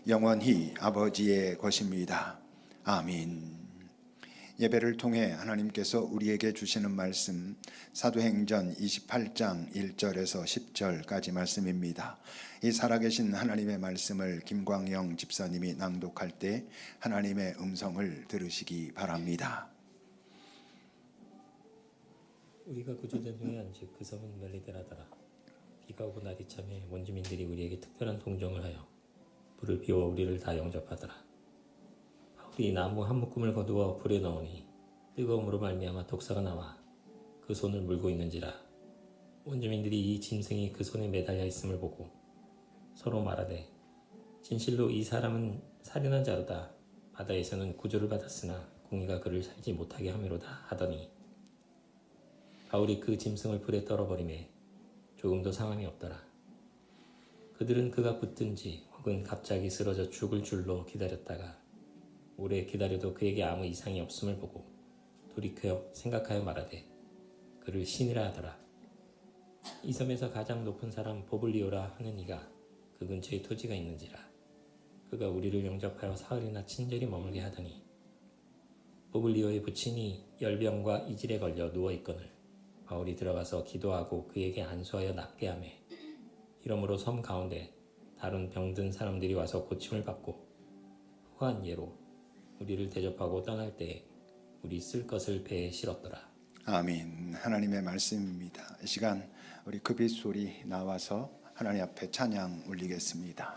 영원히 아버지의 것입니다. 아멘. 예배를 통해 하나님께서 우리에게 주시는 말씀 사도행전 28장 1절에서 10절까지 말씀입니다. 이 살아계신 하나님의 말씀을 김광영 집사님이 낭독할 때 하나님의 음성을 들으시기 바랍니다. 우리가 구조된 후에 한즉 그 섬은 멜리데라더라. 비가 오고 날이 참에 원주민들이 우리에게 특별한 동정을 하여 불을 피워 우리를 다 영접하더라. 바울이 나무 한 묶음을 거두어 불에 넣으니 뜨거움으로 말미암아 독사가 나와 그 손을 물고 있는지라. 원주민들이 이 짐승이 그 손에 매달려 있음을 보고 서로 말하되 진실로 이 사람은 살인한 자로다. 바다에서는 구조를 받았으나 공의가 그를 살지 못하게 함이로다 하더니 바울이 그 짐승을 불에 떨어버리매 조금도 상함이 없더라. 그들은 그가 붙든지 혹은 갑자기 쓰러져 죽을 줄로 기다렸다가 오래 기다려도 그에게 아무 이상이 없음을 보고 돌이켜 생각하여 말하되 그를 신이라 하더라. 이 섬에서 가장 높은 사람 보블리오라 하는 이가 그 근처에 토지가 있는지라. 그가 우리를 영접하여 사흘이나 친절히 머물게 하더니 보블리오의 부친이 열병과 이질에 걸려 누워있거늘 바울이 들어가서 기도하고 그에게 안수하여 낫게 하며 이러므로 섬 가운데 다른 병든 사람들이 와서 고침을 받고 후한 예로 우리를 대접하고 떠날 때에 우리 쓸 것을 배에 실었더라. 아멘. 하나님의 말씀입니다. 이 시간 우리 급이 소리 나와서 하나님 앞에 찬양 올리겠습니다.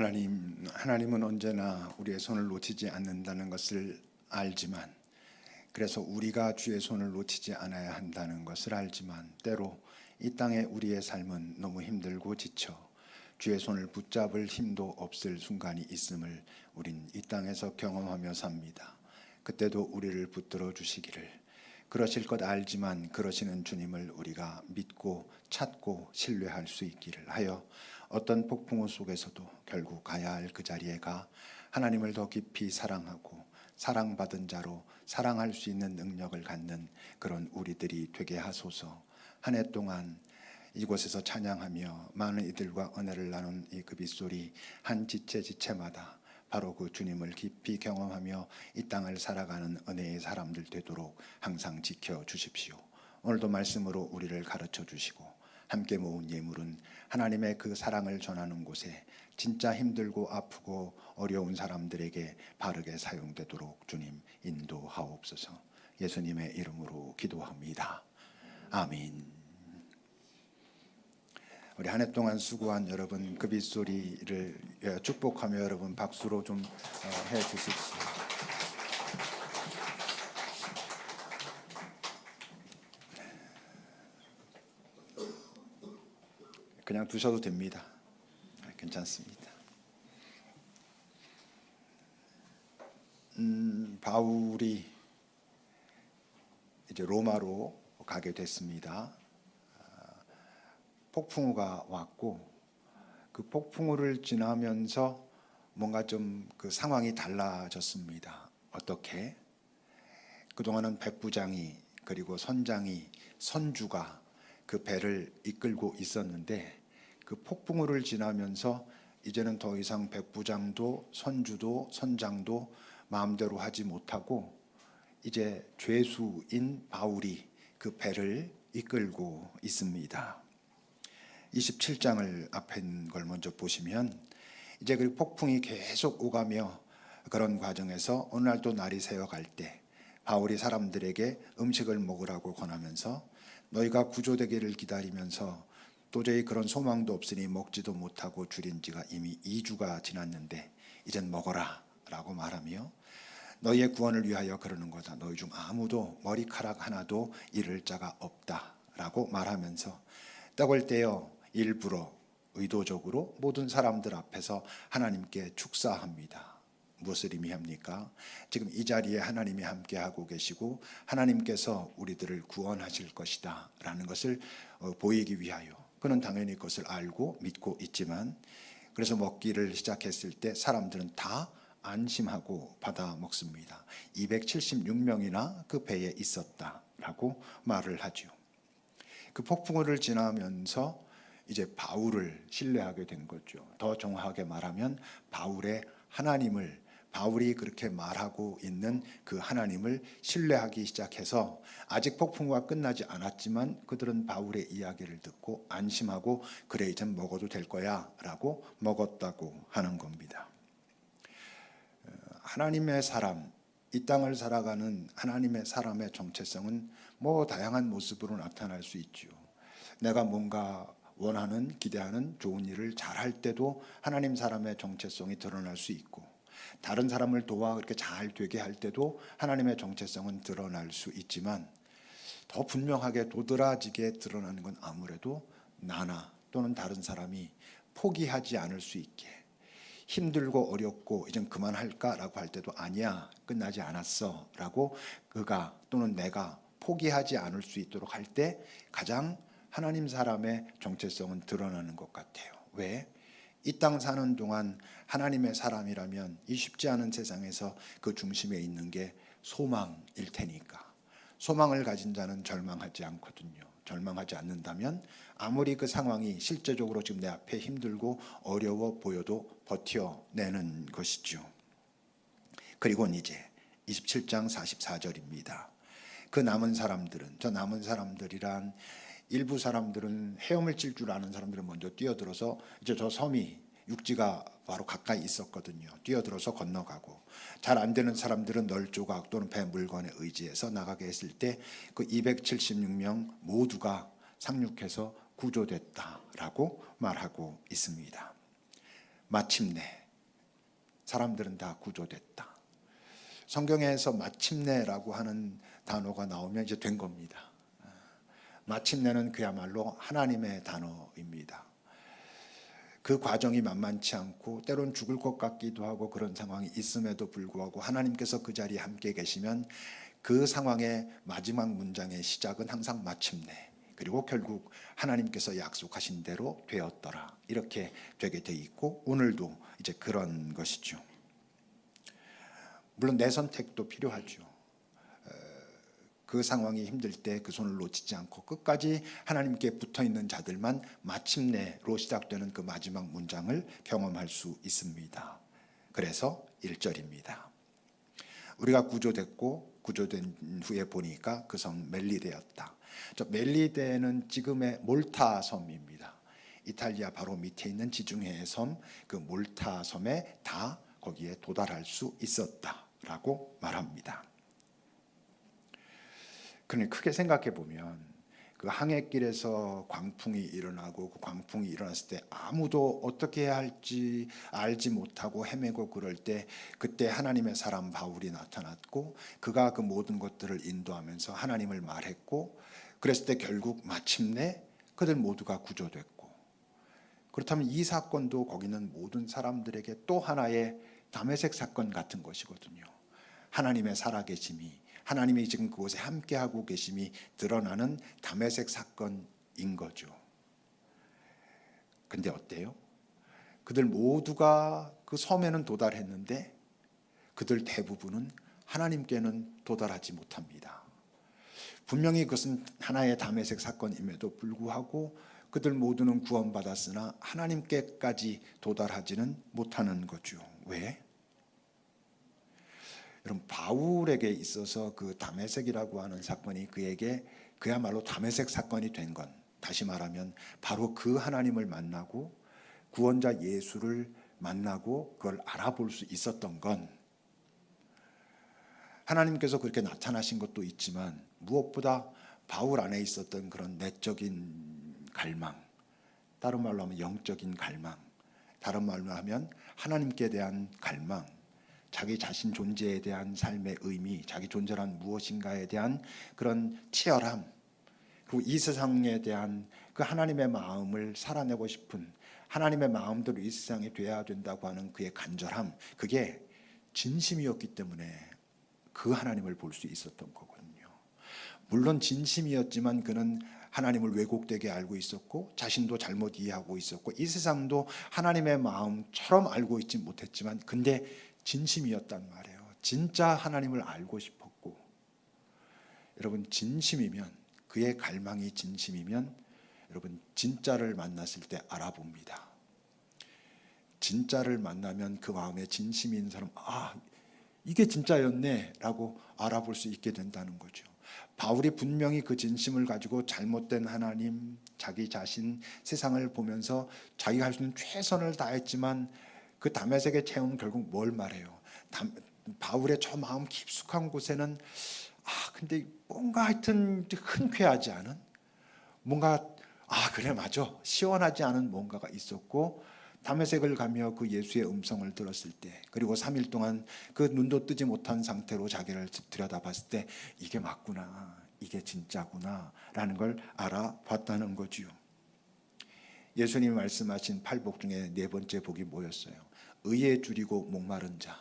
하나님은 언제나 우리의 손을 놓치지 않는다는 것을 알지만, 그래서 우리가 주의 손을 놓치지 않아야 한다는 것을 알지만, 때로 이 땅에 우리의 삶은 너무 힘들고 지쳐 주의 손을 붙잡을 힘도 없을 순간이 있음을 우린 이 땅에서 경험하며 삽니다. 그때도 우리를 붙들어 주시기를, 그러실 것 알지만 그러시는 주님을 우리가 믿고 찾고 신뢰할 수 있기를 하여, 어떤 폭풍우 속에서도 결국 가야 할 그 자리에 가 하나님을 더 깊이 사랑하고 사랑받은 자로 사랑할 수 있는 능력을 갖는 그런 우리들이 되게 하소서. 한 해 동안 이곳에서 찬양하며 많은 이들과 은혜를 나눈 이 빗소리 한 지체지체마다 바로 그 주님을 깊이 경험하며 이 땅을 살아가는 은혜의 사람들 되도록 항상 지켜주십시오. 오늘도 말씀으로 우리를 가르쳐 주시고, 함께 모은 예물은 하나님의 그 사랑을 전하는 곳에 진짜 힘들고 아프고 어려운 사람들에게 바르게 사용되도록 주님 인도하옵소서. 예수님의 이름으로 기도합니다. 아멘. 우리 한 해 동안 수고한 여러분, 그 빗소리를 축복하며 여러분 박수로 좀 해 주십시오. 그냥 두셔도 됩니다. 괜찮습니다. 바울이 이제 로마로 가게 됐습니다. 폭풍우가 왔고, 그 폭풍우를 지나면서 뭔가 좀 그 상황이 달라졌습니다. 어떻게? 그동안은 백부장이 그리고 선장이 선주가 그 배를 이끌고 있었는데, 그 폭풍우를 지나면서 이제는 더 이상 백부장도 선주도 선장도 마음대로 하지 못하고 이제 죄수인 바울이 그 배를 이끌고 있습니다. 27장을 앞에 걸 먼저 보시면, 이제 그 폭풍이 계속 오가며 그런 과정에서 어느 날 또 날이 새어갈 때 바울이 사람들에게 음식을 먹으라고 권하면서, 너희가 구조되기를 기다리면서 도저히 그런 소망도 없으니 먹지도 못하고 줄인 지가 이미 2주가 지났는데 이젠 먹어라 라고 말하며, 너희의 구원을 위하여 그러는 거다. 너희 중 아무도 머리카락 하나도 잃을 자가 없다 라고 말하면서 떡을 떼어 일부러 의도적으로 모든 사람들 앞에서 하나님께 축사합니다. 무엇을 의미합니까? 지금 이 자리에 하나님이 함께하고 계시고 하나님께서 우리들을 구원하실 것이다 라는 것을 보이기 위하여, 그는 당연히 그것을 알고 믿고 있지만, 그래서 먹기를 시작했을 때 사람들은 다 안심하고 받아 먹습니다. 276명이나 그 배에 있었다라고 말을 하죠. 그 폭풍우를 지나면서 이제 바울을 신뢰하게 된 거죠. 더 정확하게 말하면 바울의 하나님을, 바울이 그렇게 말하고 있는 그 하나님을 신뢰하기 시작해서, 아직 폭풍우가 끝나지 않았지만 그들은 바울의 이야기를 듣고 안심하고, 그래 이젠 먹어도 될 거야 라고 먹었다고 하는 겁니다. 하나님의 사람, 이 땅을 살아가는 하나님의 사람의 정체성은 뭐 다양한 모습으로 나타날 수 있죠. 내가 뭔가 원하는, 기대하는 좋은 일을 잘할 때도 하나님 사람의 정체성이 드러날 수 있고, 다른 사람을 도와 그렇게 잘 되게 할 때도 하나님의 정체성은 드러날 수 있지만, 더 분명하게 도드라지게 드러나는 건 아무래도 나나 또는 다른 사람이 포기하지 않을 수 있게, 힘들고 어렵고 이젠 그만할까라고 할 때도 아니야, 끝나지 않았어 라고 그가 또는 내가 포기하지 않을 수 있도록 할 때 가장 하나님 사람의 정체성은 드러나는 것 같아요. 왜? 이 땅 사는 동안 하나님의 사람이라면 이 쉽지 않은 세상에서 그 중심에 있는 게 소망일 테니까. 소망을 가진 자는 절망하지 않거든요. 절망하지 않는다면 아무리 그 상황이 실제적으로 지금 내 앞에 힘들고 어려워 보여도 버텨내는 것이죠. 그리고 이제 27장 44절입니다. 그 남은 사람들은, 저 남은 사람들이란 일부 사람들은 헤엄을 칠 줄 아는 사람들은 먼저 뛰어들어서, 이제 저 섬이 육지가 바로 가까이 있었거든요. 뛰어들어서 건너가고, 잘 안 되는 사람들은 널조각 또는 배 물건에 의지해서 나가게 했을 때 그 276명 모두가 상륙해서 구조됐다라고 말하고 있습니다. 마침내 사람들은 다 구조됐다. 성경에서 마침내라고 하는 단어가 나오면 이제 된 겁니다. 마침내는 그야말로 하나님의 단어입니다. 그 과정이 만만치 않고 때론 죽을 것 같기도 하고 그런 상황이 있음에도 불구하고 하나님께서 그 자리에 함께 계시면 그 상황의 마지막 문장의 시작은 항상 마침내, 그리고 결국 하나님께서 약속하신 대로 되었더라, 이렇게 되게 돼 있고 오늘도 이제 그런 것이죠. 물론 내 선택도 필요하죠. 그 상황이 힘들 때 그 손을 놓치지 않고 끝까지 하나님께 붙어있는 자들만 마침내로 시작되는 그 마지막 문장을 경험할 수 있습니다. 그래서 1절입니다. 우리가 구조된 후에 보니까 그 섬 멜리데였다. 저 멜리데는 지금의 몰타 섬입니다. 이탈리아 바로 밑에 있는 지중해의 섬, 그 몰타 섬에 다 거기에 도달할 수 있었다라고 말합니다. 그런데 크게 생각해 보면 그 항해길에서 광풍이 일어나고 그 광풍이 일어났을 때 아무도 어떻게 해야 할지 알지 못하고 헤매고 그럴 때 그때 하나님의 사람 바울이 나타났고 그가 그 모든 것들을 인도하면서 하나님을 말했고 그랬을 때 결국 마침내 그들 모두가 구조됐고, 그렇다면 이 사건도 거기는 모든 사람들에게 또 하나의 다메섹 사건 같은 것이거든요. 하나님의 살아계심이, 하나님이 지금 그곳에 함께하고 계심이 드러나는 다메섹 사건인 거죠. 근데 어때요? 그들 모두가 그 섬에는 도달했는데 그들 대부분은 하나님께는 도달하지 못합니다. 분명히 그것은 하나의 다메섹 사건임에도 불구하고 그들 모두는 구원받았으나 하나님께까지 도달하지는 못하는 거죠. 왜? 여러분, 바울에게 있어서 그 다메섹이라고 하는 사건이 그에게 그야말로 다메섹 사건이 된 건, 다시 말하면 바로 그 하나님을 만나고 구원자 예수를 만나고 그걸 알아볼 수 있었던 건, 하나님께서 그렇게 나타나신 것도 있지만 무엇보다 바울 안에 있었던 그런 내적인 갈망, 다른 말로 하면 영적인 갈망, 다른 말로 하면 하나님께 대한 갈망, 자기 자신 존재에 대한 삶의 의미, 자기 존재란 무엇인가에 대한 그런 치열함, 그리고 이 세상에 대한 그 하나님의 마음을 살아내고 싶은, 하나님의 마음대로 이 세상에 돼야 된다고 하는 그의 간절함, 그게 진심이었기 때문에 그 하나님을 볼 수 있었던 거거든요. 물론 진심이었지만 그는 하나님을 왜곡되게 알고 있었고 자신도 잘못 이해하고 있었고 이 세상도 하나님의 마음처럼 알고 있지 못했지만 근데 진심이었단 말이에요. 진짜 하나님을 알고 싶었고, 여러분 진심이면, 그의 갈망이 진심이면 여러분 진짜를 만났을 때 알아봅니다. 진짜를 만나면 그 마음에 진심인 사람, 아 이게 진짜였네 라고 알아볼 수 있게 된다는 거죠. 바울이 분명히 그 진심을 가지고 잘못된 하나님, 자기 자신, 세상을 보면서 자기가 할 수 있는 최선을 다했지만 그 다메섹의 체험은 결국 뭘 말해요? 바울의 저 마음 깊숙한 곳에는 근데 뭔가 하여튼 흔쾌하지 않은 뭔가, 그래 맞아, 시원하지 않은 뭔가가 있었고, 다메섹을 가며 그 예수의 음성을 들었을 때, 그리고 3일 동안 그 눈도 뜨지 못한 상태로 자기를 들여다봤을 때 이게 맞구나, 이게 진짜구나 라는 걸 알아봤다는 거지요. 예수님이 말씀하신 8복 중에 네 번째 복이 뭐였어요? 의에 줄이고 목마른 자.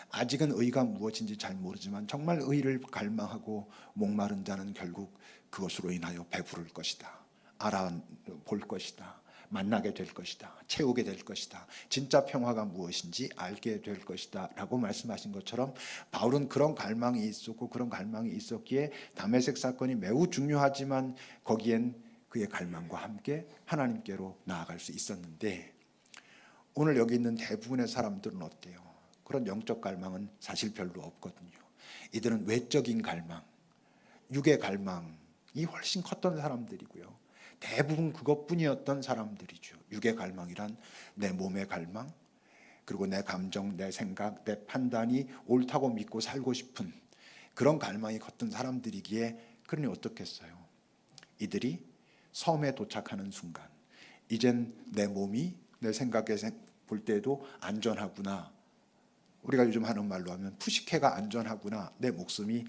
아직은 의가 무엇인지 잘 모르지만 정말 의를 갈망하고 목마른 자는 결국 그것으로 인하여 배부를 것이다, 알아볼 것이다, 만나게 될 것이다, 채우게 될 것이다, 진짜 평화가 무엇인지 알게 될 것이다 라고 말씀하신 것처럼 바울은 그런 갈망이 있었고 그런 갈망이 있었기에 다메섹 사건이 매우 중요하지만 거기엔 그의 갈망과 함께 하나님께로 나아갈 수 있었는데, 오늘 여기 있는 대부분의 사람들은 어때요? 그런 영적 갈망은 사실 별로 없거든요. 이들은 외적인 갈망, 육의 갈망이 훨씬 컸던 사람들이고요. 대부분 그것뿐이었던 사람들이죠. 육의 갈망이란 내 몸의 갈망, 그리고 내 감정, 내 생각, 내 판단이 옳다고 믿고 살고 싶은 그런 갈망이 컸던 사람들이기에, 그러니 어떻겠어요? 이들이 섬에 도착하는 순간 이젠 내 몸이 내 생각에 볼 때에도 안전하구나, 우리가 요즘 하는 말로 하면 푸시케가 안전하구나, 내 목숨이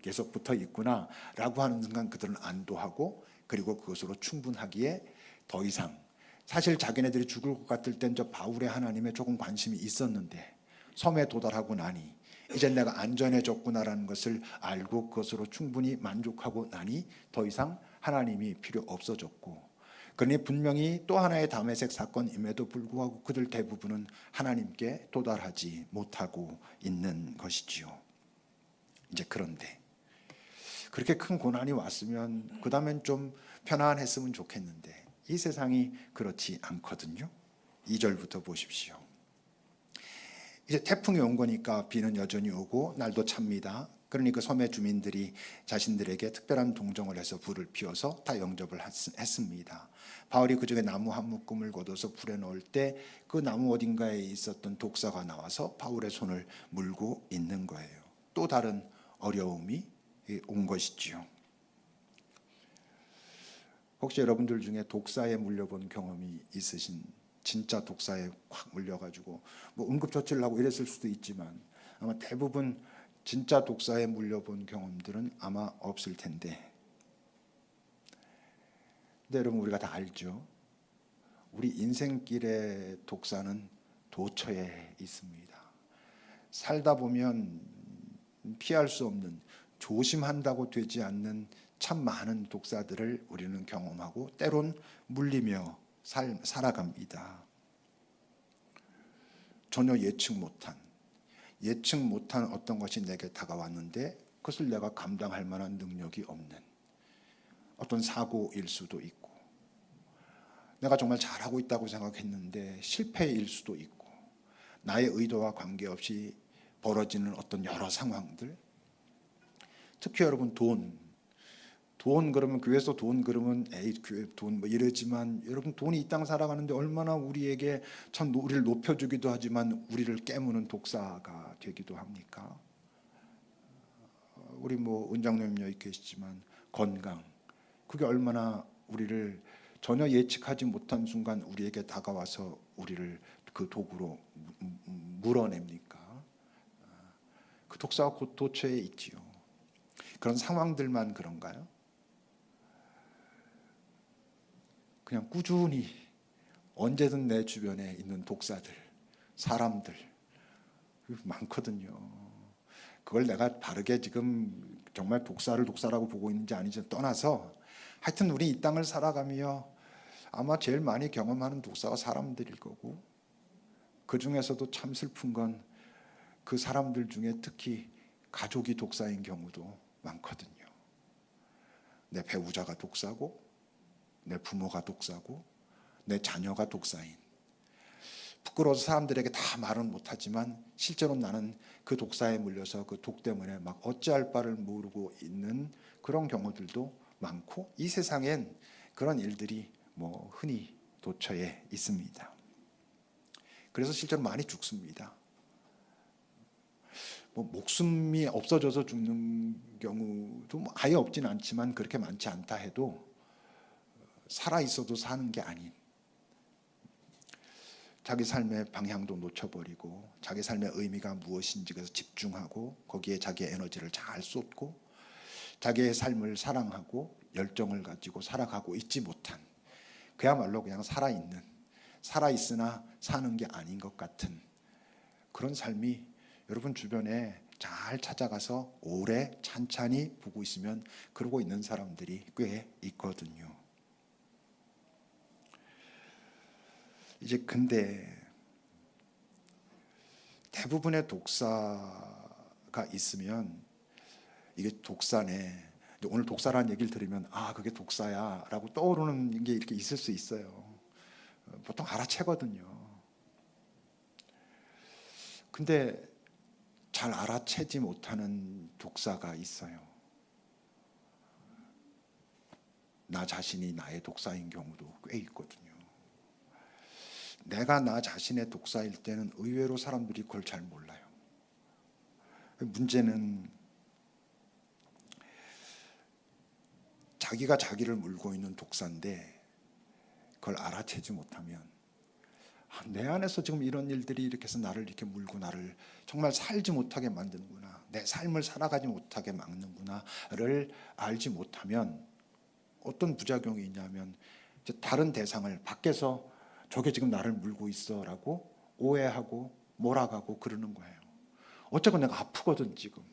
계속 붙어 있구나 라고 하는 순간 그들은 안도하고, 그리고 그것으로 충분하기에 더 이상, 사실 자기네들이 죽을 것 같을 땐 저 바울의 하나님에 조금 관심이 있었는데 섬에 도달하고 나니 이제 내가 안전해졌구나라는 것을 알고 그것으로 충분히 만족하고 나니 더 이상 하나님이 필요 없어졌고, 그러니 분명히 또 하나의 다메섹 사건임에도 불구하고 그들 대부분은 하나님께 도달하지 못하고 있는 것이지요. 이제 그런데 그렇게 큰 고난이 왔으면 그 다음엔 좀 편안했으면 좋겠는데 이 세상이 그렇지 않거든요. 2절부터 보십시오. 이제 태풍이 온 거니까 비는 여전히 오고 날도 찹니다. 그러니 그 섬의 주민들이 자신들에게 특별한 동정을 해서 불을 피워서 다 영접을 했습니다. 바울이 그중에 나무 한 묶음을 걷어서 불에 넣을 때 그 나무 어딘가에 있었던 독사가 나와서 바울의 손을 물고 있는 거예요. 또 다른 어려움이 온 것이지요. 혹시 여러분들 중에 독사에 물려본 경험이 있으신, 진짜 독사에 확 물려가지고 뭐 응급처치를 하고 이랬을 수도 있지만 아마 대부분 진짜 독사에 물려본 경험들은 아마 없을 텐데, 근데 여러분 우리가 다 알죠. 우리 인생길의 독사는 도처에 있습니다. 살다 보면 피할 수 없는, 조심한다고 되지 않는 참 많은 독사들을 우리는 경험하고 때론 물리며 살아갑니다. 전혀 예측 못한 어떤 것이 내게 다가왔는데 그것을 내가 감당할 만한 능력이 없는 어떤 사고일 수도 있고, 내가 정말 잘하고 있다고 생각했는데 실패일 수도 있고, 나의 의도와 관계없이 벌어지는 어떤 여러 상황들, 특히 여러분 돈 그러면 교회에서 돈 그러면 에이 교회 돈 뭐 이러지만, 여러분 돈이 이 땅 살아가는데 얼마나 우리에게 참 우리를 높여주기도 하지만 우리를 깨무는 독사가 되기도 합니까? 우리 뭐 은장님 여기 계시지만 건강, 그게 얼마나 우리를 전혀 예측하지 못한 순간 우리에게 다가와서 우리를 그 도구로 물어냅니까? 그 독사가 곧 도처에 있지요. 그런 상황들만 그런가요? 그냥 꾸준히 언제든 내 주변에 있는 독사들, 사람들 많거든요. 그걸 내가 바르게 지금 정말 독사라고 보고 있는지 아닌지 떠나서 하여튼 우리 이 땅을 살아가며 아마 제일 많이 경험하는 독사가 사람들일 거고, 그 중에서도 참 슬픈 건 그 사람들 중에 특히 가족이 독사인 경우도 많거든요. 내 배우자가 독사고, 내 부모가 독사고, 내 자녀가 독사인, 부끄러워서 사람들에게 다 말은 못하지만 실제로 나는 그 독사에 물려서 그 독 때문에 막 어찌할 바를 모르고 있는 그런 경우들도 많고, 이 세상엔 그런 일들이 뭐 흔히 도처에 있습니다. 그래서 실제로 많이 죽습니다. 뭐 목숨이 없어져서 죽는 경우도 뭐 아예 없진 않지만 그렇게 많지 않다 해도 살아 있어도 사는 게 아닌, 자기 삶의 방향도 놓쳐버리고 자기 삶의 의미가 무엇인지 그래서 집중하고 거기에 자기의 에너지를 잘 쏟고 자기의 삶을 사랑하고 열정을 가지고 살아가고 있지 못한, 그야말로 그냥 살아있으나 사는 게 아닌 것 같은 그런 삶이 여러분 주변에 잘 찾아가서 오래 찬찬히 보고 있으면 그러고 있는 사람들이 꽤 있거든요. 이제 근데 대부분의 독사가 있으면 이게 독사네, 오늘 독사라는 얘기를 들으면 아 그게 독사야 라고 떠오르는 게 이렇게 있을 수 있어요. 보통 알아채거든요. 근데 잘 알아채지 못하는 독사가 있어요. 나 자신이 나의 독사인 경우도 꽤 있거든요. 내가 나 자신의 독사일 때는 의외로 사람들이 그걸 잘 몰라요. 문제는 자기가 자기를 물고 있는 독사인데 그걸 알아채지 못하면 내 안에서 지금 이런 일들이 이렇게 해서 나를 이렇게 물고 나를 정말 살지 못하게 만드는구나, 내 삶을 살아가지 못하게 막는구나를 알지 못하면 어떤 부작용이 있냐면 이제 다른 대상을 밖에서 저게 지금 나를 물고 있어라고 오해하고 몰아가고 그러는 거예요. 어쨌건 내가 아프거든 지금.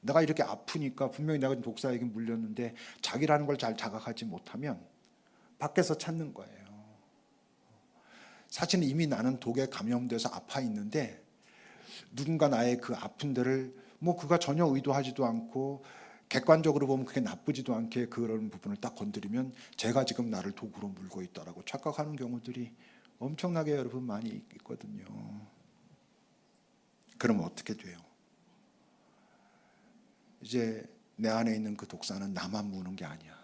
내가 이렇게 아프니까 분명히 내가 독사에게 물렸는데 자기라는 걸 잘 자각하지 못하면 밖에서 찾는 거예요. 사실은 이미 나는 독에 감염돼서 아파 있는데 누군가 나의 그 아픈 데를 뭐 그가 전혀 의도하지도 않고 객관적으로 보면 그게 나쁘지도 않게 그런 부분을 딱 건드리면 제가 지금 나를 독으로 물고 있다라고 착각하는 경우들이 엄청나게 여러분 많이 있거든요. 그러면 어떻게 돼요? 이제 내 안에 있는 그 독사는 나만 무는 게 아니야.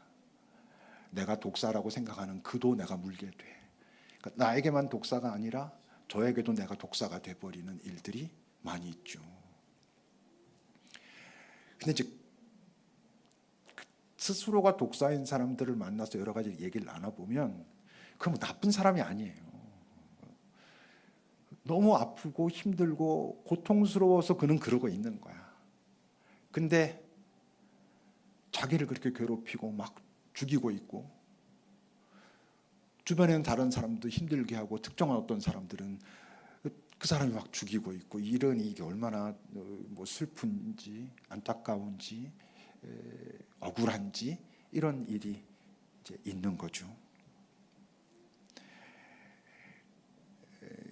내가 독사라고 생각하는 그도 내가 물게 돼. 그러니까 나에게만 독사가 아니라 저에게도 내가 독사가 돼버리는 일들이 많이 있죠. 근데 이제 스스로가 독사인 사람들을 만나서 여러 가지 얘기를 나눠보면 그건 뭐 나쁜 사람이 아니에요. 너무 아프고 힘들고 고통스러워서 그는 그러고 있는 거야. 근데 자기를 그렇게 괴롭히고 막 죽이고 있고 주변에는 다른 사람도 힘들게 하고 특정한 어떤 사람들은 그 사람이 막 죽이고 있고 이런 이게 얼마나 뭐 슬픈지 안타까운지 억울한지 이런 일이 이제 있는 거죠.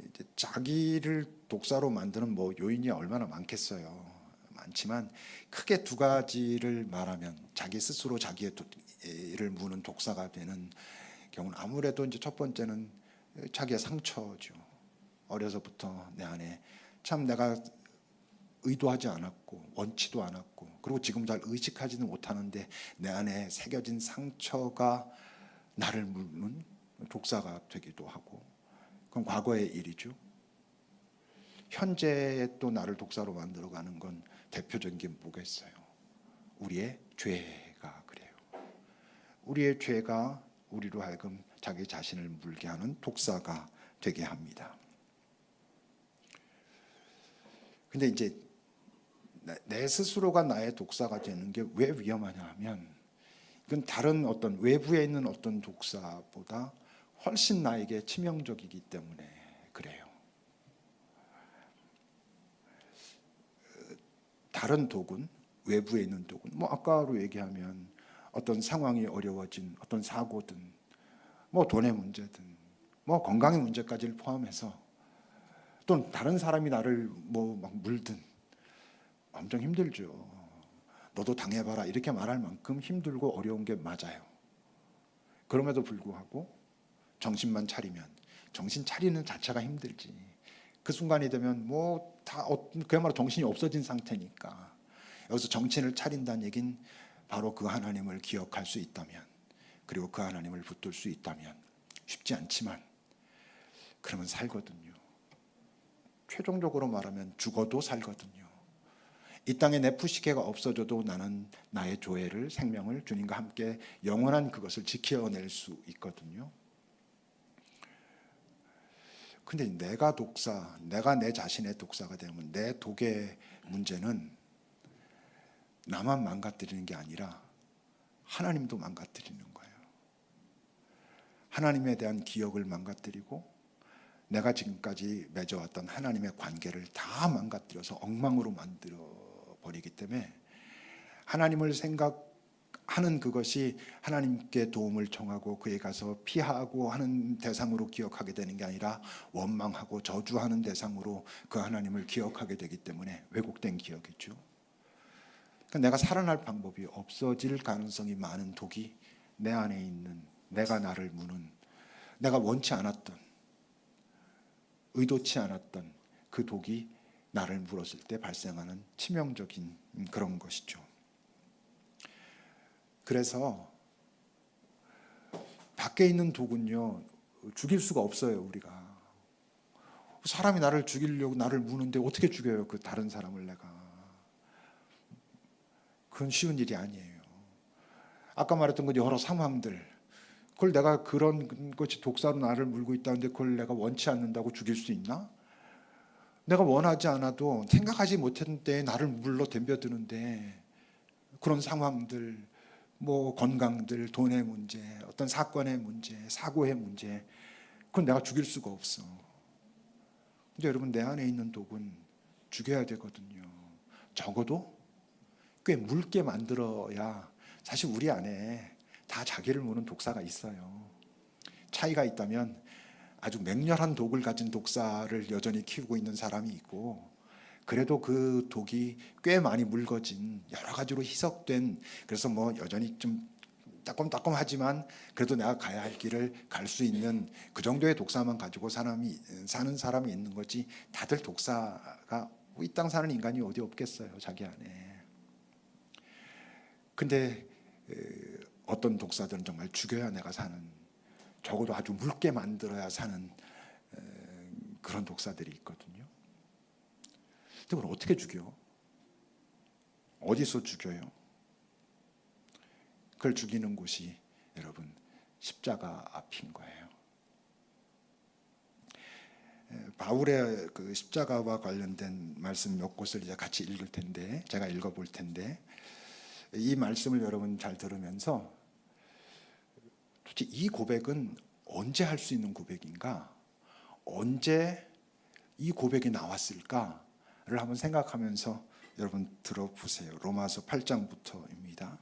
이제 자기를 독사로 만드는 뭐 요인이 얼마나 많겠어요. 많지만 크게 두 가지를 말하면 자기 스스로 자기를 무는 독사가 되는 경우는 아무래도 이제 첫 번째는 자기의 상처죠. 어려서부터 내 안에 참 내가 의도하지 않았고 원치도 않았고 그리고 지금 잘 의식하지는 못하는데 내 안에 새겨진 상처가 나를 무는 독사가 되기도 하고 그건 과거의 일이죠. 현재에 또 나를 독사로 만들어가는 건 대표적인 게 뭐겠어요? 우리의 죄가 그래요. 우리의 죄가 우리로 하여금 자기 자신을 물게 하는 독사가 되게 합니다. 근데 이제 내 스스로가 나의 독사가 되는 게 왜 위험하냐 하면 이건 다른 어떤 외부에 있는 어떤 독사보다 훨씬 나에게 치명적이기 때문에 그래요. 다른 독은 외부에 있는 독은 뭐 아까로 얘기하면 어떤 상황이 어려워진 어떤 사고든 뭐 돈의 문제든 뭐 건강의 문제까지를 포함해서 또는 다른 사람이 나를 뭐 막 물든 엄청 힘들죠. 너도 당해봐라 이렇게 말할 만큼 힘들고 어려운 게 맞아요. 그럼에도 불구하고 정신만 차리면 정신 차리는 자체가 힘들지. 그 순간이 되면 뭐 다 그야말로 정신이 없어진 상태니까 여기서 정신을 차린다는 얘긴 바로 그 하나님을 기억할 수 있다면 그리고 그 하나님을 붙들 수 있다면 쉽지 않지만 그러면 살거든요. 최종적으로 말하면 죽어도 살거든요. 이 땅에 내 푸시케가 없어져도 나는 나의 조회를 생명을 주님과 함께 영원한 그것을 지켜낼 수 있거든요. 근데 내가 독사, 내가 내 자신의 독사가 되면 내 독의 문제는 나만 망가뜨리는 게 아니라 하나님도 망가뜨리는 거예요. 하나님에 대한 기억을 망가뜨리고 내가 지금까지 맺어왔던 하나님의 관계를 다 망가뜨려서 엉망으로 만들어 버리기 때문에 하나님을 생각하는 그것이 하나님께 도움을 청하고 그에 가서 피하고 하는 대상으로 기억하게 되는 게 아니라 원망하고 저주하는 대상으로 그 하나님을 기억하게 되기 때문에 왜곡된 기억이죠. 그러니까 내가 살아날 방법이 없어질 가능성이 많은 독이 내 안에 있는 내가 나를 무는 내가 원치 않았던 의도치 않았던 그 독이 나를 물었을 때 발생하는 치명적인 그런 것이죠. 그래서 밖에 있는 독은요 죽일 수가 없어요. 우리가 사람이 나를 죽이려고 나를 무는데 어떻게 죽여요? 그 다른 사람을 내가 그건 쉬운 일이 아니에요. 아까 말했던 그 여러 상황들 그걸 내가 그런 것이 독사로 나를 물고 있다는데 그걸 내가 원치 않는다고 죽일 수 있나? 내가 원하지 않아도 생각하지 못했던 때에 나를 물러 덤벼드는데 그런 상황들, 뭐 건강들, 돈의 문제, 어떤 사건의 문제, 사고의 문제, 그건 내가 죽일 수가 없어. 근데 여러분, 내 안에 있는 독은 죽여야 되거든요. 적어도 꽤 묽게 만들어야 사실 우리 안에 다 자기를 무는 독사가 있어요. 차이가 있다면 아주 맹렬한 독을 가진 독사를 여전히 키우고 있는 사람이 있고, 그래도 그 독이 꽤 많이 묽어진 여러 가지로 희석된, 그래서 뭐 여전히 좀 따끔따끔하지만 그래도 내가 가야 할 길을 갈 수 있는 그 정도의 독사만 가지고 사는 사람이 있는 거지, 다들 독사가 이 땅 사는 인간이 어디 없겠어요, 자기 안에. 근데 어떤 독사들은 정말 죽여야 내가 사는, 적어도 아주 묽게 만들어야 사는 그런 독사들이 있거든요. 근데 그걸 어떻게 죽여? 어디서 죽여요? 그걸 죽이는 곳이 여러분 십자가 앞인 거예요. 바울의 그 십자가와 관련된 말씀 몇 곳을 이제 같이 읽을 텐데, 제가 읽어볼 텐데, 이 말씀을 여러분 잘 들으면서 도대체 이 고백은 언제 할 수 있는 고백인가? 언제 이 고백이 나왔을까를 한번 생각하면서 여러분 들어보세요. 로마서 8장부터입니다.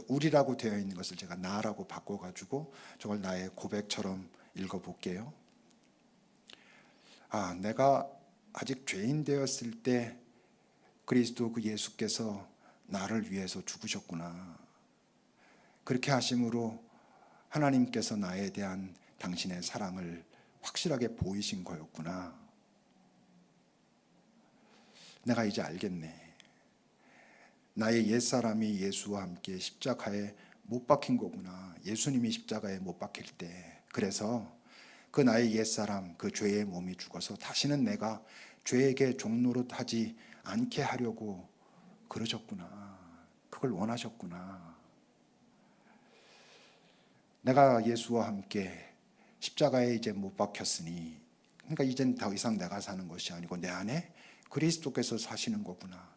우리라고 되어 있는 것을 제가 나라고 바꿔가지고 저걸 나의 고백처럼 읽어볼게요. 내가 아직 죄인 되었을 때 그리스도 그 예수께서 나를 위해서 죽으셨구나. 그렇게 하심으로 하나님께서 나에 대한 당신의 사랑을 확실하게 보이신 거였구나. 내가 이제 알겠네. 나의 옛사람이 예수와 함께 십자가에 못 박힌 거구나. 예수님이 십자가에 못 박힐 때. 그래서 그 나의 옛사람, 그 죄의 몸이 죽어서 다시는 내가 죄에게 종노릇 하지 않게 하려고 그러셨구나. 그걸 원하셨구나. 내가 예수와 함께 십자가에 이제 못 박혔으니, 그러니까 이젠 더 이상 내가 사는 것이 아니고 내 안에 그리스도께서 사시는 거구나.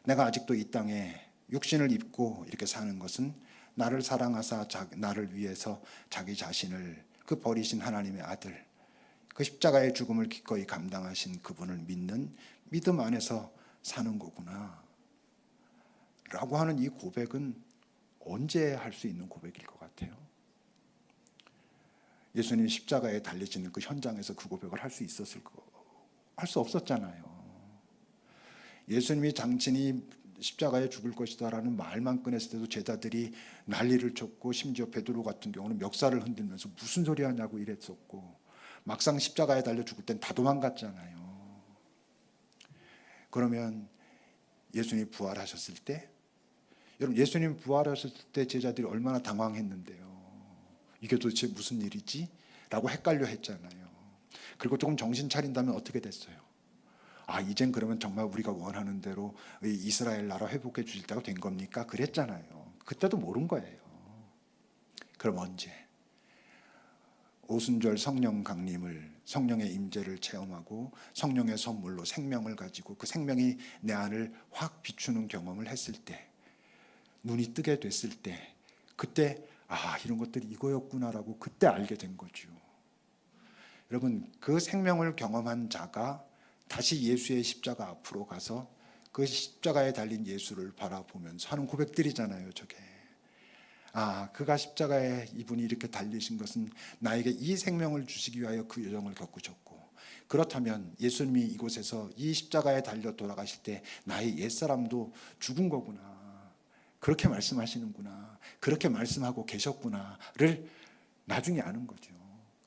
내가 아직도 이 땅에 육신을 입고 이렇게 사는 것은 나를 사랑하사 나를 위해서 자기 자신을, 그 버리신 하나님의 아들, 그 십자가의 죽음을 기꺼이 감당하신 그분을 믿는 믿음 안에서 사는 거구나 라고 하는 이 고백은 언제 할 수 있는 고백일 것 같아요? 예수님 십자가에 달려지는 그 현장에서 그 고백을 할 수 있었을 거, 할 수 없었잖아요. 예수님이 당신이 십자가에 죽을 것이다라는 말만 꺼냈을 때도 제자들이 난리를 쳤고, 심지어 베드로 같은 경우는 멱살을 흔들면서 무슨 소리 하냐고 이랬었고, 막상 십자가에 달려 죽을 땐 다 도망갔잖아요. 그러면 예수님이 부활하셨을 때, 여러분 예수님 부활하셨을 때 제자들이 얼마나 당황했는데요. 이게 도대체 무슨 일이지? 라고 헷갈려 했잖아요. 그리고 조금 정신 차린다면 어떻게 됐어요? 이젠 그러면 정말 우리가 원하는 대로 이스라엘 나라 회복해 주실 때가 된 겁니까? 그랬잖아요. 그때도 모른 거예요. 그럼 언제? 오순절 성령 강림을, 성령의 임재를 체험하고 성령의 선물로 생명을 가지고 그 생명이 내 안을 확 비추는 경험을 했을 때, 눈이 뜨게 됐을 때, 그때 이런 것들이 이거였구나라고 그때 알게 된 거죠. 여러분, 그 생명을 경험한 자가 다시 예수의 십자가 앞으로 가서 그 십자가에 달린 예수를 바라보면서 하는 고백들이잖아요, 저게. 그가 십자가에 이분이 이렇게 달리신 것은 나에게 이 생명을 주시기 위하여 그 여정을 겪으셨고, 그렇다면 예수님이 이곳에서 이 십자가에 달려 돌아가실 때 나의 옛사람도 죽은 거구나. 그렇게 말씀하시는구나. 그렇게 말씀하고 계셨구나를 나중에 아는 거죠.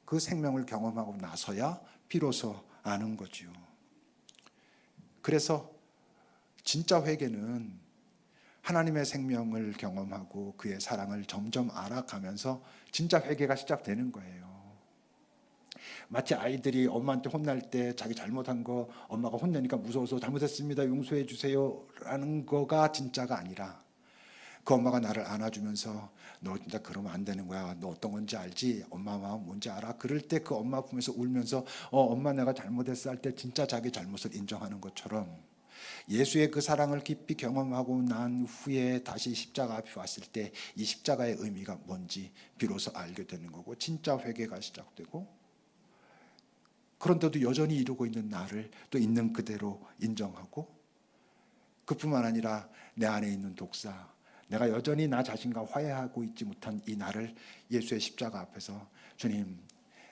그 생명을 경험하고 나서야 비로소 아는 거죠. 그래서 진짜 회개는 하나님의 생명을 경험하고 그의 사랑을 점점 알아가면서 진짜 회개가 시작되는 거예요. 마치 아이들이 엄마한테 혼날 때 자기 잘못한 거 엄마가 혼내니까 무서워서 잘못했습니다, 용서해 주세요 라는 거가 진짜가 아니라, 그 엄마가 나를 안아주면서 너 진짜 그러면 안 되는 거야. 너 어떤 건지 알지? 엄마 마음 뭔지 알아? 그럴 때 그 엄마 품에서 울면서 엄마 내가 잘못했어 할 때 진짜 자기 잘못을 인정하는 것처럼 예수의 그 사랑을 깊이 경험하고 난 후에 다시 십자가 앞에 왔을 때 이 십자가의 의미가 뭔지 비로소 알게 되는 거고 진짜 회개가 시작되고 그런데도 여전히 이루고 있는 나를 또 있는 그대로 인정하고 그뿐만 아니라 내 안에 있는 독사 내가 여전히 나 자신과 화해하고 있지 못한 이 나를 예수의 십자가 앞에서 주님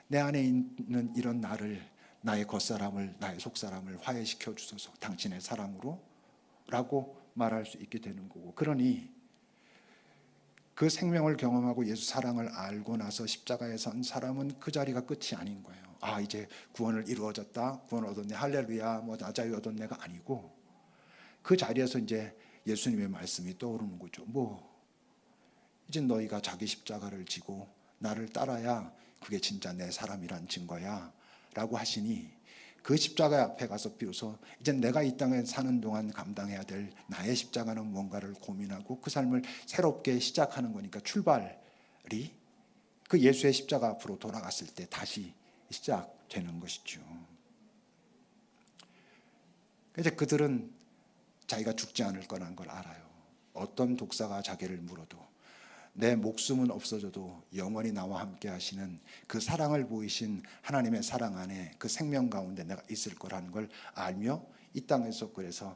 내 안에 있는 이런 나를 나의 겉사람을 나의 속사람을 화해시켜 주소서 당신의 사랑으로 라고 말할 수 있게 되는 거고 그러니 그 생명을 경험하고 예수 사랑을 알고 나서 십자가에 선 사람은 그 자리가 끝이 아닌 거예요. 아 이제 구원을 이루어졌다 구원을 얻었네 할렐루야 뭐 나 자유 얻었네가 아니고 그 자리에서 이제 예수님의 말씀이 떠오르는 거죠. 뭐 이제 너희가 자기 십자가를 지고 나를 따라야 그게 진짜 내 사람이란 증거야 라고 하시니 그 십자가 앞에 가서 비로소 이제 내가 이 땅에 사는 동안 감당해야 될 나의 십자가는 뭔가를 고민하고 그 삶을 새롭게 시작하는 거니까 출발이 그 예수의 십자가 앞으로 돌아갔을 때 다시 시작되는 것이죠. 이제 그들은 자기가 죽지 않을 거란 걸 알아요. 어떤 독사가 자기를 물어도 내 목숨은 없어져도 영원히 나와 함께 하시는 그 사랑을 보이신 하나님의 사랑 안에 그 생명 가운데 내가 있을 거라는 걸 알며 이 땅에서 그래서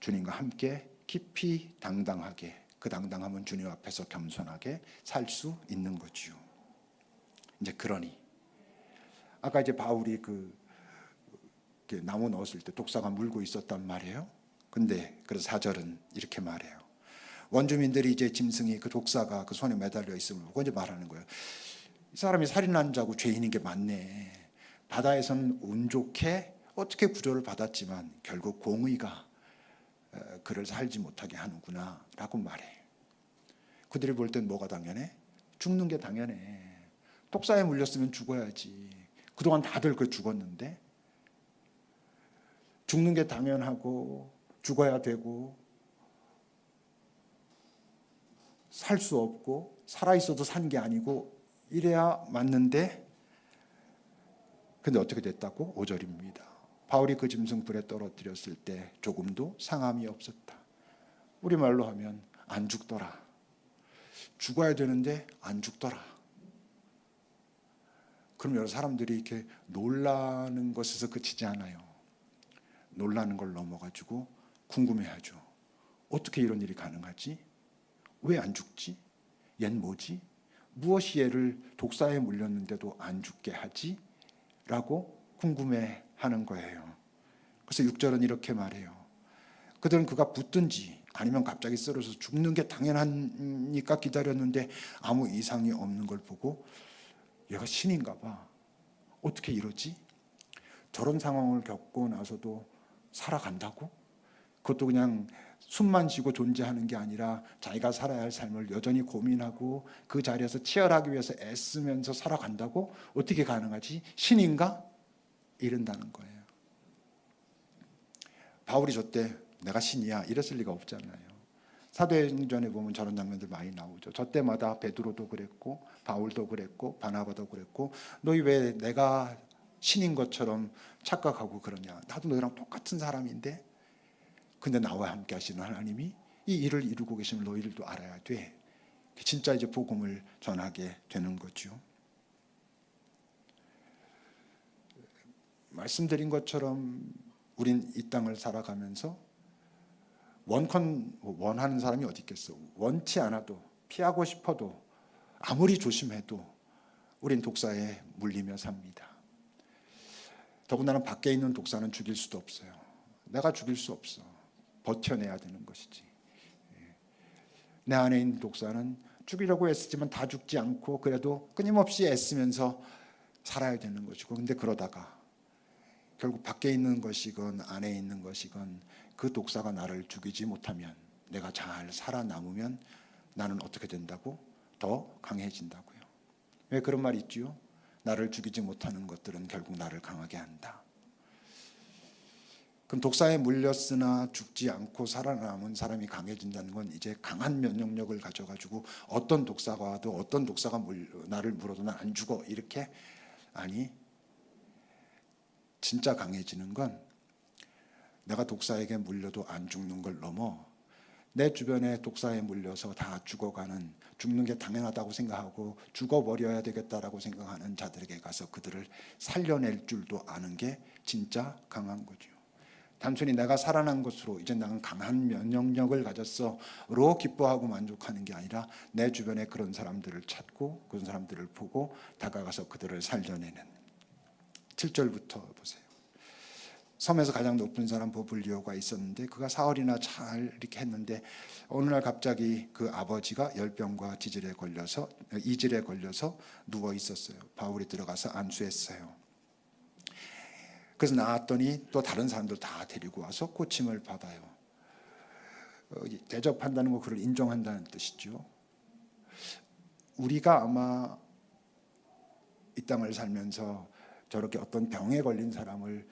주님과 함께 깊이 당당하게 그 당당함은 주님 앞에서 겸손하게 살 수 있는 거지요. 이제 그러니 아까 이제 바울이 그 나무 넣었을 때 독사가 물고 있었단 말이에요. 근데 그래서 4절은 이렇게 말해요. 원주민들이 이제 짐승이 그 독사가 그 손에 매달려 있음을 보고 이제 말하는 거예요. 이 사람이 살인한 자고 죄인인 게 맞네. 바다에서는 운 좋게 어떻게 구조를 받았지만 결국 공의가 그를 살지 못하게 하는구나 라고 말해. 그들이 볼 땐 뭐가 당연해? 죽는 게 당연해. 독사에 물렸으면 죽어야지. 그동안 다들 그 죽었는데 죽는 게 당연하고 죽어야 되고 살 수 없고 살아있어도 산 게 아니고 이래야 맞는데 근데 어떻게 됐다고? 5절입니다. 바울이 그 짐승 불에 떨어뜨렸을 때 조금도 상함이 없었다. 우리말로 하면 안 죽더라. 죽어야 되는데 안 죽더라. 그럼 여러 사람들이 이렇게 놀라는 것에서 그치지 않아요. 놀라는 걸 넘어가지고 궁금해하죠. 어떻게 이런 일이 가능하지? 왜 안 죽지? 얜 뭐지? 무엇이 얘를 독사에 물렸는데도 안 죽게 하지? 라고 궁금해하는 거예요. 그래서 6절은 이렇게 말해요. 그들은 그가 붙든지 아니면 갑자기 쓰러져서 죽는 게 당연하니까 기다렸는데 아무 이상이 없는 걸 보고 얘가 신인가 봐. 어떻게 이러지? 저런 상황을 겪고 나서도 살아간다고? 그것도 그냥 숨만 쉬고 존재하는 게 아니라 자기가 살아야 할 삶을 여전히 고민하고 그 자리에서 치열하기 위해서 애쓰면서 살아간다고? 어떻게 가능하지? 신인가? 이른다는 거예요. 바울이 저때 내가 신이야 이랬을 리가 없잖아요. 사도행전에 보면 저런 장면들 많이 나오죠. 저 때마다 베드로도 그랬고 바울도 그랬고 바나바도 그랬고 너희 왜 내가 신인 것처럼 착각하고 그러냐. 나도 너희랑 똑같은 사람인데 근데 나와 함께 하시는 하나님이 이 일을 이루고 계시는 너희들도 알아야 돼. 진짜 이제 복음을 전하게 되는 거죠. 말씀드린 것처럼 우린 이 땅을 살아가면서 원하는 사람이 어디 있겠어. 원치 않아도 피하고 싶어도 아무리 조심해도 우린 독사에 물리며 삽니다. 더군다나 밖에 있는 독사는 죽일 수도 없어요. 내가 죽일 수 없어. 버텨내야 되는 것이지. 내 안에 있는 독사는 죽이려고 애쓰지만 다 죽지 않고 그래도 끊임없이 애쓰면서 살아야 되는 것이고 근데 그러다가 결국 밖에 있는 것이건 안에 있는 것이건 그 독사가 나를 죽이지 못하면 내가 잘 살아남으면 나는 어떻게 된다고? 더 강해진다고요. 왜 그런 말이 있지요? 나를 죽이지 못하는 것들은 결국 나를 강하게 한다. 그럼 독사에 물렸으나 죽지 않고 살아남은 사람이 강해진다는 건 이제 강한 면역력을 가져가지고 어떤 독사가 와도 어떤 독사가 나를 물어도 난 안 죽어 이렇게, 아니, 진짜 강해지는 건 내가 독사에게 물려도 안 죽는 걸 넘어 내 주변에 독사에 물려서 다 죽어가는, 죽는 게 당연하다고 생각하고 죽어버려야 되겠다라고 생각하는 자들에게 가서 그들을 살려낼 줄도 아는 게 진짜 강한 거죠. 단순히 내가 살아난 것으로 이제 나는 강한 면역력을 가졌어로 기뻐하고 만족하는 게 아니라 내 주변에 그런 사람들을 찾고 그런 사람들을 보고 다가가서 그들을 살려내는. 7절부터 보세요. 섬에서 가장 높은 사람 보블리오가 있었는데 그가 사흘이나 잘 이렇게 했는데 어느 날 갑자기 그 아버지가 열병과 이질에 걸려서 누워 있었어요. 바울이 들어가서 안수했어요. 그래서 나왔더니 또 다른 사람들 다 데리고 와서 고침을 받아요. 대접한다는 거 그를 인정한다는 뜻이죠. 우리가 아마 이 땅을 살면서 저렇게 어떤 병에 걸린 사람을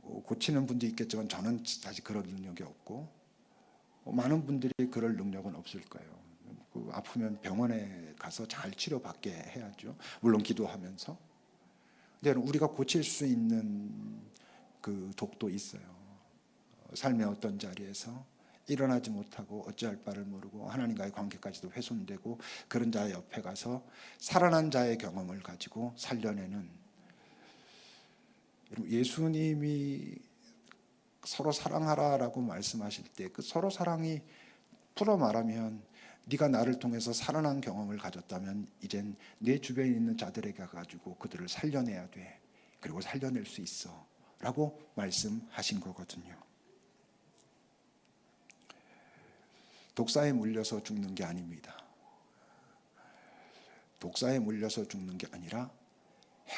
고치는 분도 있겠지만 저는 사실 그런 능력이 없고 많은 분들이 그럴 능력은 없을 거예요. 아프면 병원에 가서 잘 치료받게 해야죠. 물론 기도하면서. 근데 우리가 고칠 수 있는 그 독도 있어요. 삶의 어떤 자리에서 일어나지 못하고 어찌할 바를 모르고 하나님과의 관계까지도 훼손되고 그런 자의 옆에 가서 살아난 자의 경험을 가지고 살려내는. 예수님이 서로 사랑하라라고 말씀하실 때 그 서로 사랑이 풀어 말하면 네가 나를 통해서 살아난 경험을 가졌다면 이젠 내 주변에 있는 자들에게 가지고 그들을 살려내야 돼. 그리고 살려낼 수 있어 라고 말씀하신 거거든요. 독사에 물려서 죽는 게 아닙니다. 독사에 물려서 죽는 게 아니라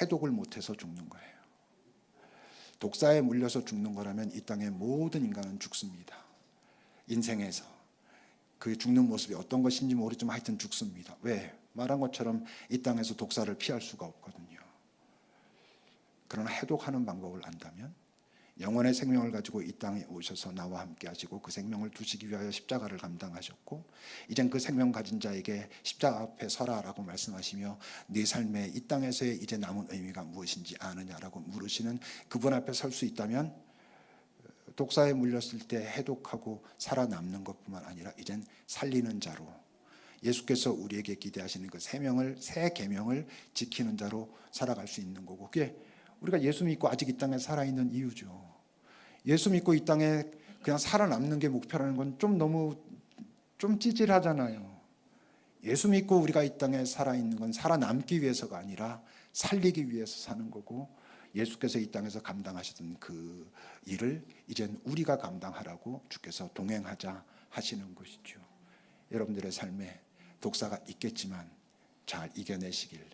해독을 못해서 죽는 거예요. 독사에 물려서 죽는 거라면 이 땅의 모든 인간은 죽습니다. 인생에서 그 죽는 모습이 어떤 것인지 모르지만 하여튼 죽습니다. 왜? 말한 것처럼 이 땅에서 독사를 피할 수가 없거든요. 그러나 해독하는 방법을 안다면 영원의 생명을 가지고 이 땅에 오셔서 나와 함께 하시고 그 생명을 두시기 위하여 십자가를 감당하셨고 이젠 그 생명 가진 자에게 십자가 앞에 서라라고 말씀하시며 네 삶의 이 땅에서의 이제 남은 의미가 무엇인지 아느냐라고 물으시는 그분 앞에 설 수 있다면 독사에 물렸을 때 해독하고 살아남는 것뿐만 아니라 이젠 살리는 자로 예수께서 우리에게 기대하시는 그 새 계명을 지키는 자로 살아갈 수 있는 거고 그게 우리가 예수 믿고 아직 이 땅에 살아있는 이유죠. 예수 믿고 이 땅에 그냥 살아남는 게 목표라는 건 좀 찌질하잖아요. 예수 믿고 우리가 이 땅에 살아있는 건 살아남기 위해서가 아니라 살리기 위해서 사는 거고 예수께서 이 땅에서 감당하셨던 그 일을 이젠 우리가 감당하라고 주께서 동행하자 하시는 것이죠. 여러분들의 삶에 독사가 있겠지만 잘 이겨내시길,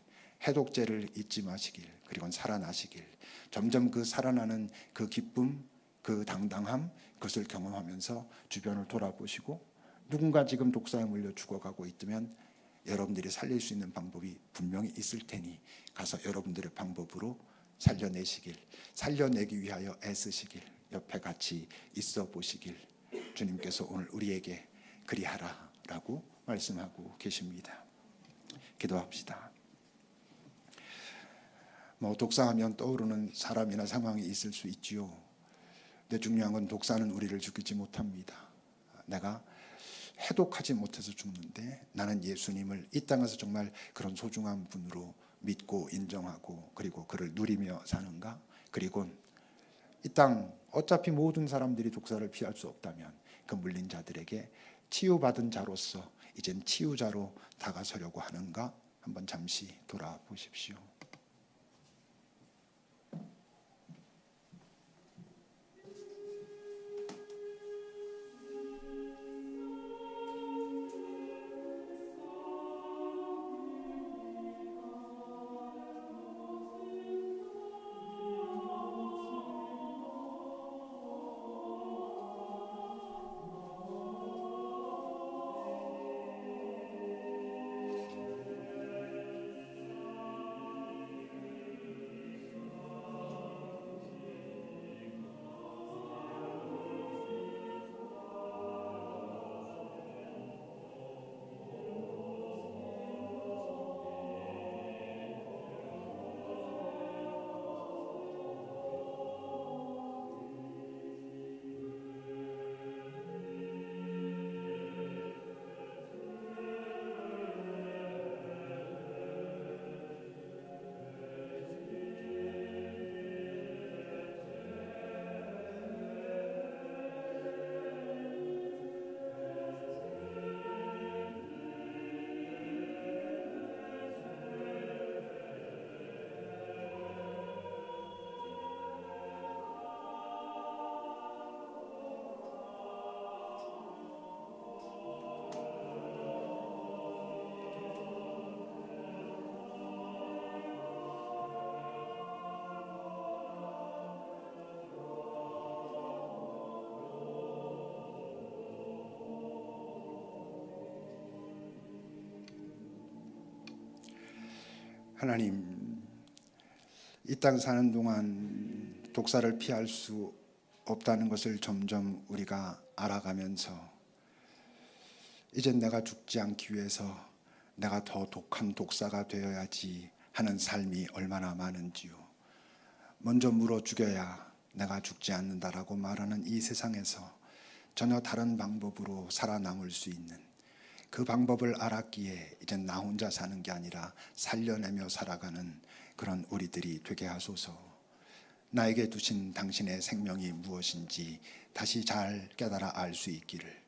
해독제를 잊지 마시길, 그리고 살아나시길, 점점 그 살아나는 그 기쁨, 그 당당함, 그것을 경험하면서 주변을 돌아보시고 누군가 지금 독사에 물려 죽어가고 있다면 여러분들이 살릴 수 있는 방법이 분명히 있을 테니 가서 여러분들의 방법으로 살려내시길, 살려내기 위하여 애쓰시길, 옆에 같이 있어 보시길 주님께서 오늘 우리에게 그리하라라고 말씀하고 계십니다. 기도합시다. 독사하면 떠오르는 사람이나 상황이 있을 수 있지요. 근데 중요한 건 독사는 우리를 죽이지 못합니다. 내가 해독하지 못해서 죽는데 나는 예수님을 이 땅에서 정말 그런 소중한 분으로 믿고 인정하고 그리고 그를 누리며 사는가? 그리고 이 땅 어차피 모든 사람들이 독사를 피할 수 없다면 그 물린 자들에게 치유받은 자로서 이젠 치유자로 다가서려고 하는가? 한번 잠시 돌아보십시오. 하나님, 이 땅 사는 동안 독사를 피할 수 없다는 것을 점점 우리가 알아가면서 이젠 내가 죽지 않기 위해서 내가 더 독한 독사가 되어야지 하는 삶이 얼마나 많은지요. 먼저 물어 죽여야 내가 죽지 않는다라고 말하는 이 세상에서 전혀 다른 방법으로 살아남을 수 있는 그 방법을 알았기에 이젠 나 혼자 사는 게 아니라 살려내며 살아가는 그런 우리들이 되게 하소서. 나에게 두신 당신의 생명이 무엇인지 다시 잘 깨달아 알 수 있기를,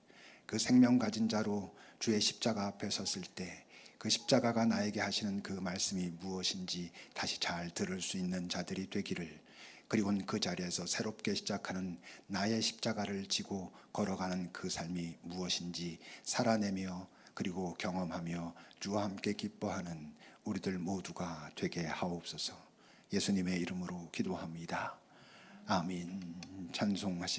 그 생명 가진 자로 주의 십자가 앞에 섰을 때 그 십자가가 나에게 하시는 그 말씀이 무엇인지 다시 잘 들을 수 있는 자들이 되기를, 그리고 그 자리에서 새롭게 시작하는 나의 십자가를 지고 걸어가는 그 삶이 무엇인지 살아내며 그리고 경험하며 주와 함께 기뻐하는 우리들 모두가 되게 하옵소서. 예수님의 이름으로 기도합니다. 아멘. 찬송하시